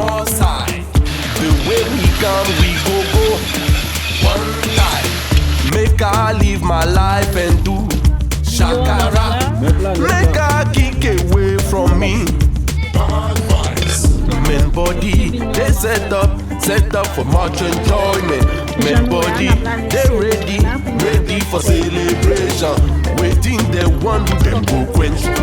more side. The way we come, we go one time. Make I live my life and do shakara. Make I kick away from me. Bad vibes. Men body, they set up for much enjoyment. Men body, they ready for celebration. Waiting the one who them go quench.